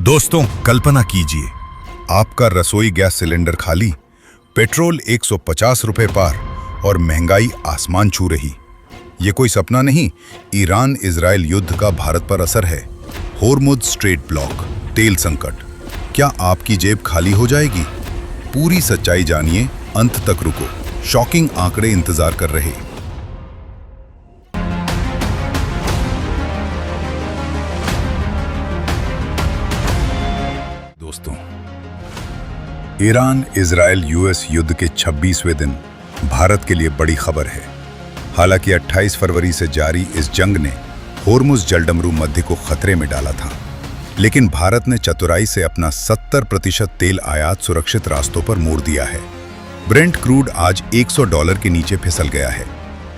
दोस्तों, कल्पना कीजिए, आपका रसोई गैस सिलेंडर खाली, पेट्रोल 150 रुपए पार और महंगाई आसमान छू रही। ये कोई सपना नहीं, ईरान इजराइल युद्ध का भारत पर असर है। होर्मुज स्ट्रेट ब्लॉक, तेल संकट, क्या आपकी जेब खाली हो जाएगी? पूरी सच्चाई जानिए, अंत तक रुको। शॉकिंग आंकड़े इंतजार कर रहे। दोस्तों, ईरान इजराइल यूएस युद्ध के 26वें दिन भारत के लिए बड़ी खबर है। हालांकि 28 फरवरी से जारी इस जंग ने होर्मुज जलडमरू मध्य को खतरे में डाला था, लेकिन भारत ने चतुराई से अपना 70% तेल आयात सुरक्षित रास्तों पर मोड़ दिया है। ब्रेंट क्रूड आज $100 के नीचे फिसल गया है।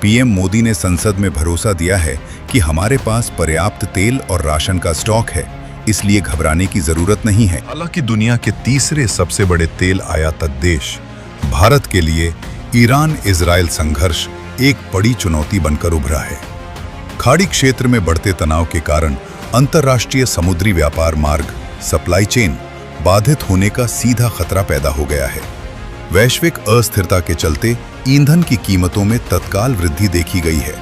पीएम मोदी ने संसद में भरोसा दिया है कि हमारे पास पर्याप्त तेल और राशन का स्टॉक है, इसलिए घबराने की जरूरत नहीं है। हालांकि दुनिया के तीसरे सबसे बड़े तेल आयातक देश भारत के लिए ईरान इजराइल संघर्ष एक बड़ी चुनौती बनकर उभरा है। खाड़ी क्षेत्र में बढ़ते तनाव के कारण अंतर्राष्ट्रीय समुद्री व्यापार मार्ग सप्लाई चेन बाधित होने का सीधा खतरा पैदा हो गया है। वैश्विक अस्थिरता के चलते ईंधन की कीमतों में तत्काल वृद्धि देखी गई है।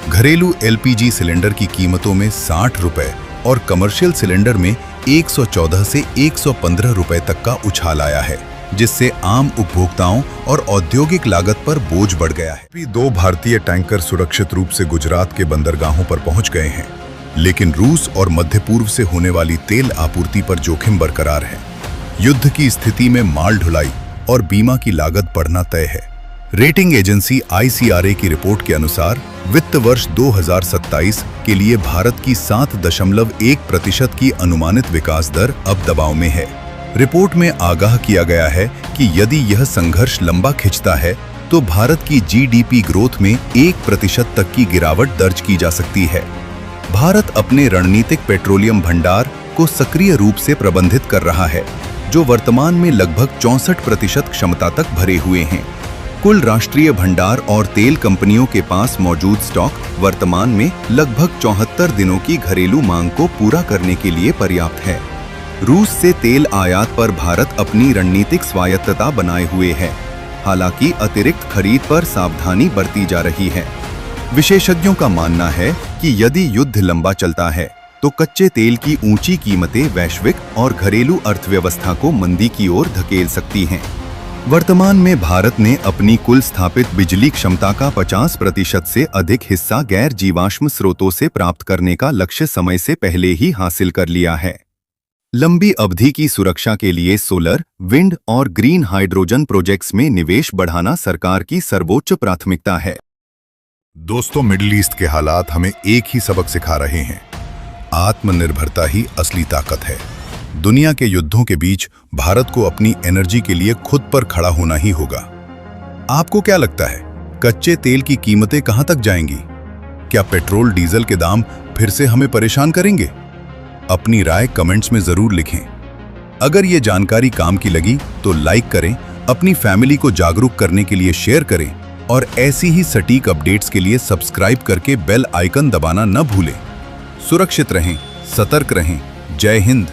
घरेलू एलपीजी सिलेंडर की कीमतों में 60 रुपए और कमर्शियल सिलेंडर में 114 से 115 रुपए तक का उछाल आया है, जिससे आम उपभोक्ताओं और औद्योगिक लागत पर बोझ बढ़ गया है। 2 भारतीय टैंकर सुरक्षित रूप से गुजरात के बंदरगाहों पर पहुंच गए हैं, लेकिन रूस और मध्य पूर्व से होने वाली तेल आपूर्ति पर जोखिम बरकरार है। युद्ध की स्थिति में माल ढुलाई और बीमा की लागत बढ़ना तय है। रेटिंग एजेंसी ICRA की रिपोर्ट के अनुसार वित्त वर्ष 2027 के लिए भारत की 7.1% की अनुमानित विकास दर अब दबाव में है। रिपोर्ट में आगाह किया गया है कि यदि यह संघर्ष लंबा खिंचता है तो भारत की GDP ग्रोथ में 1% तक की गिरावट दर्ज की जा सकती है। भारत अपने रणनीतिक पेट्रोलियम भंडार को सक्रिय रूप से प्रबंधित कर रहा है, जो वर्तमान में लगभग 64% क्षमता तक भरे हुए हैं। कुल राष्ट्रीय भंडार और तेल कंपनियों के पास मौजूद स्टॉक वर्तमान में लगभग 74 दिनों की घरेलू मांग को पूरा करने के लिए पर्याप्त है। रूस से तेल आयात पर भारत अपनी रणनीतिक स्वायत्तता बनाए हुए है, हालांकि अतिरिक्त खरीद पर सावधानी बरती जा रही है। विशेषज्ञों का मानना है कि यदि युद्ध लंबा चलता है तो कच्चे तेल की ऊंची कीमतें वैश्विक और घरेलू अर्थव्यवस्था को मंदी की ओर धकेल सकती हैं। वर्तमान में भारत ने अपनी कुल स्थापित बिजली क्षमता का 50% से अधिक हिस्सा गैर जीवाश्म स्रोतों से प्राप्त करने का लक्ष्य समय से पहले ही हासिल कर लिया है। लंबी अवधि की सुरक्षा के लिए सोलर, विंड और ग्रीन हाइड्रोजन प्रोजेक्ट्स में निवेश बढ़ाना सरकार की सर्वोच्च प्राथमिकता है। दोस्तों, मिडिल ईस्ट के हालात हमें एक ही सबक सिखा रहे हैं, आत्मनिर्भरता ही असली ताकत है। दुनिया के युद्धों के बीच भारत को अपनी एनर्जी के लिए खुद पर खड़ा होना ही होगा। आपको क्या लगता है, कच्चे तेल की कीमतें कहां तक जाएंगी? क्या पेट्रोल डीजल के दाम फिर से हमें परेशान करेंगे? अपनी राय कमेंट्स में जरूर लिखें। अगर ये जानकारी काम की लगी तो लाइक करें, अपनी फैमिली को जागरूक करने के लिए शेयर करें और ऐसी ही सटीक अपडेट्स के लिए सब्सक्राइब करके बेल आइकन दबाना न भूलें। सुरक्षित रहें, सतर्क रहें। जय हिंद।